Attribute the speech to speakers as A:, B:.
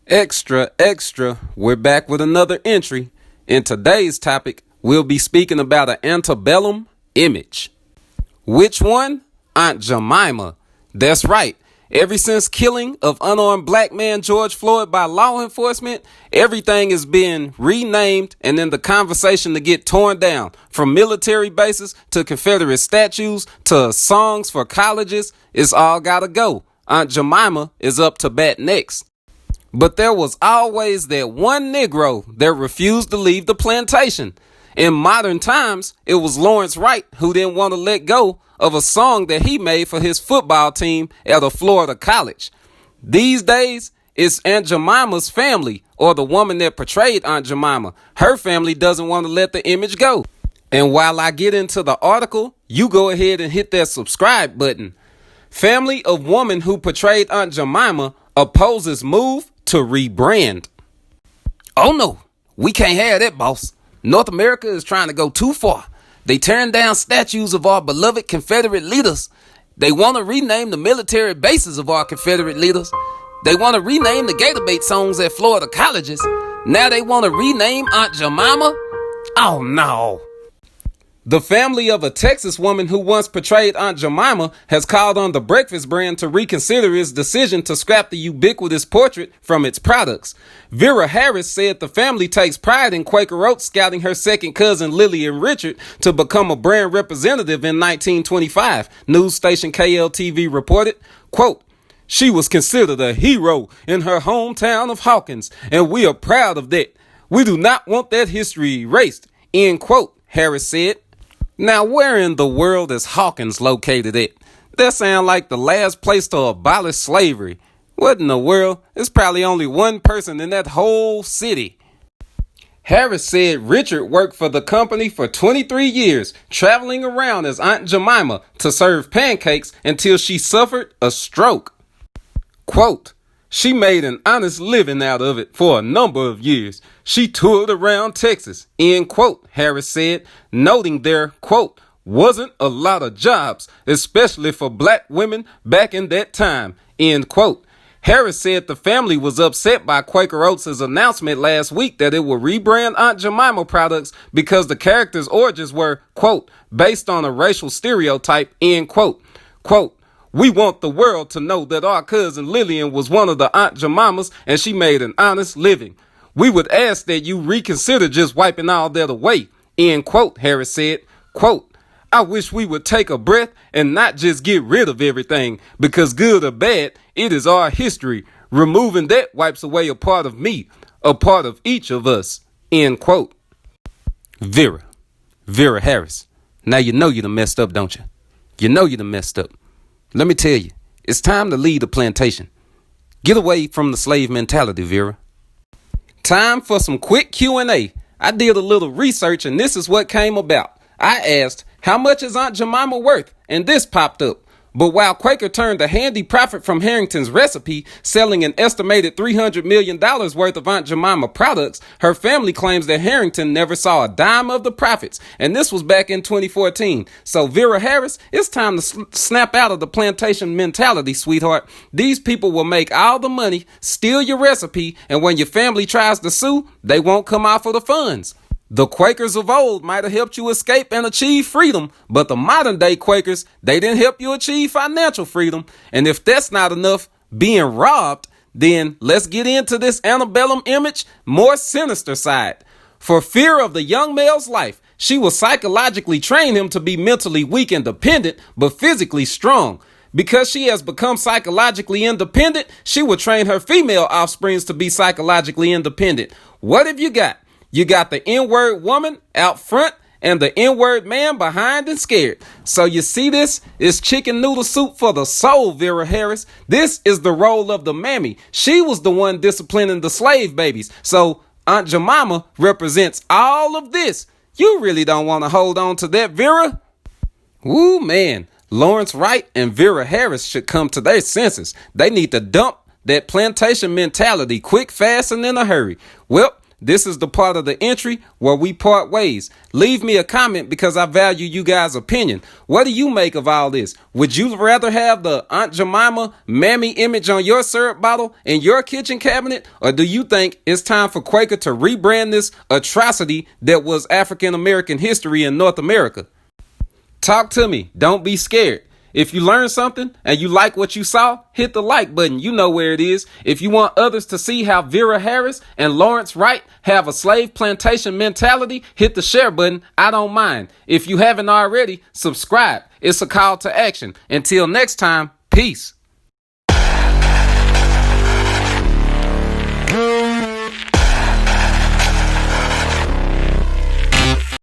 A: Extra, extra, we're back with another entry. In today's topic, we'll be speaking about an antebellum image. Which one? Aunt Jemima. That's right. Ever since killing of unarmed black man George Floyd by law enforcement, everything is being renamed and then the conversation to get torn down. From military bases to Confederate statues to songs for colleges, it's all gotta go. Aunt Jemima is up to bat next. But there was always that one Negro that refused to leave the plantation. In modern times, it was Lawrence Wright who didn't want to let go of a song that he made for his football team at a Florida college. These days, it's Aunt Jemima's family, or the woman that portrayed Aunt Jemima. Her family doesn't want to let the image go. And while I get into the article, you go ahead and hit that subscribe button. Family of woman who portrayed Aunt Jemima opposes move to rebrand. Oh no, we can't have that, boss. North America is trying to go too far. They tearing down statues of our beloved Confederate leaders. They want to rename the military bases of our Confederate leaders. They want to rename the Gator Bait songs at Florida colleges. Now they want to rename Aunt Jemima? Oh no. The family of a Texas woman who once portrayed Aunt Jemima has called on the breakfast brand to reconsider its decision to scrap the ubiquitous portrait from its products. Vera Harris said the family takes pride in Quaker Oats scouting her second cousin Lillian Richard to become a brand representative in 1925. News station KLTV reported, quote, "She was considered a hero in her hometown of Hawkins, and we are proud of that. We do not want that history erased," end quote, Harris said. Now, where in the world is Hawkins located at? That sounds like the last place to abolish slavery. What in the world? There's probably only one person in that whole city. Harris said Richard worked for the company for 23 years, traveling around as Aunt Jemima to serve pancakes until she suffered a stroke. Quote, "She made an honest living out of it for a number of years. She toured around Texas," end quote, Harris said, noting there, quote, "wasn't a lot of jobs, especially for black women back in that time," end quote. Harris said the family was upset by Quaker Oats' announcement last week that it will rebrand Aunt Jemima products because the character's origins were, quote, "based on a racial stereotype," end quote. Quote, "We want the world to know that our cousin Lillian was one of the Aunt Jemimas and she made an honest living. We would ask that you reconsider just wiping all that away," end quote, Harris said. Quote, "I wish we would take a breath and not just get rid of everything, because good or bad, it is our history. Removing that wipes away a part of me, a part of each of us," end quote. Vera Harris. Now you know you done messed up, don't you? You know you done messed up. Let me tell you, it's time to leave the plantation. Get away from the slave mentality, Vera. Time for some quick Q&A. I did a little research and this is what came about. I asked, how much is Aunt Jemima worth? And this popped up. But while Quaker turned a handy profit from Harrington's recipe, selling an estimated $300 million worth of Aunt Jemima products, her family claims that Harrington never saw a dime of the profits. And this was back in 2014. So Vera Harris, it's time to snap out of the plantation mentality, sweetheart. These people will make all the money, steal your recipe, and when your family tries to sue, they won't come out for the funds. The Quakers of old might have helped you escape and achieve freedom, but the modern day Quakers, they didn't help you achieve financial freedom. And if that's not enough, being robbed, then let's get into this antebellum image, more sinister side. For fear of the young male's life, she will psychologically train him to be mentally weak and dependent, but physically strong. Because she has become psychologically independent, she will train her female offsprings to be psychologically independent. What have you got? You got the N-word woman out front and the N-word man behind and scared. So you see, this is chicken noodle soup for the soul, Vera Harris. This is the role of the mammy. She was the one disciplining the slave babies. So Aunt Jemima represents all of this. You really don't want to hold on to that, Vera? Woo, man. Lawrence Wright and Vera Harris should come to their senses. They need to dump that plantation mentality quick, fast, and in a hurry. Well, this is the part of the entry where we part ways. Leave me a comment because I value you guys' opinion. What do you make of all this? Would you rather have the Aunt Jemima mammy image on your syrup bottle in your kitchen cabinet? Or do you think it's time for Quaker to rebrand this atrocity that was African American history in North America? Talk to me. Don't be scared. If you learned something and you like what you saw, hit the like button. You know where it is. If you want others to see how Vera Harris and Lawrence Wright have a slave plantation mentality, hit the share button. I don't mind. If you haven't already, subscribe. It's a call to action. Until next time, peace.